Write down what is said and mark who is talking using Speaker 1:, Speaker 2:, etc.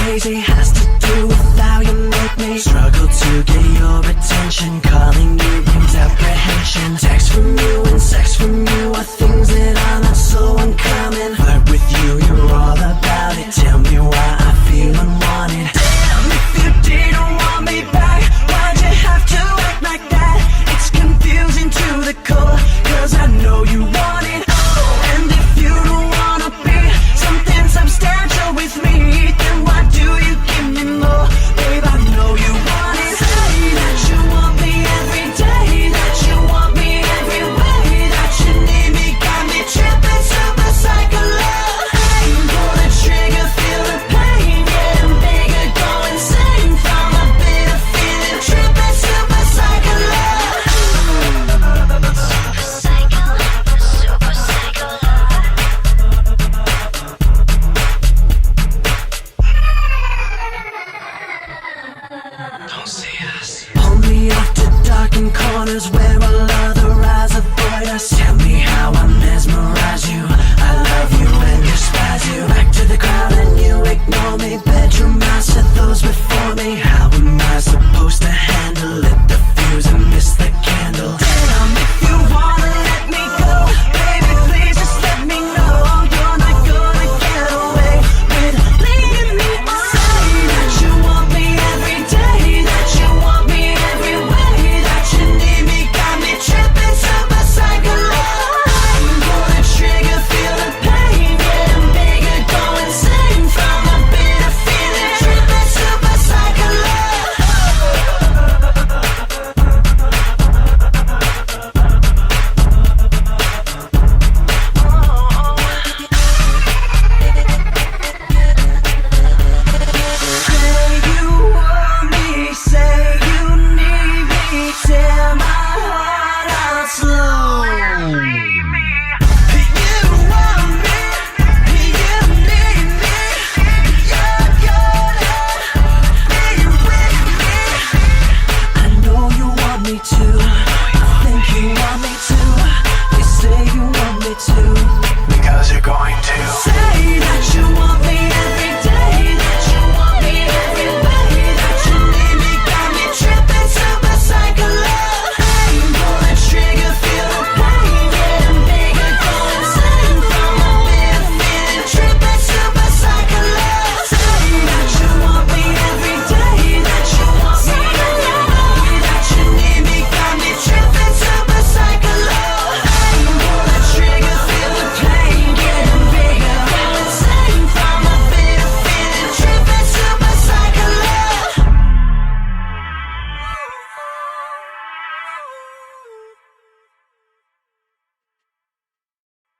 Speaker 1: crazy has to do with how you make me struggle to get your attention, calling you brings apprehension. Text from you and sex from you are things that are not so uncommon, but with you you're all about it. Tell me why I feel unwanted. Damn, if you didn't want me back, why'd you have to act like that? It's confusing to the core, cause I know you want it all. And if you don't wanna be something substantial with me, then why do you give me more? Babe, I know you want it. Say that you want me every day, that you want me every way, that you need me, got me tripping, super psycho love. Aim, pull the trigger, feel the pain, getting bigger, go insane from a bit of feeling, tripping, super psycho love. Super psycho, super psycho love. Don't see us. Pull me off to darkened corners where I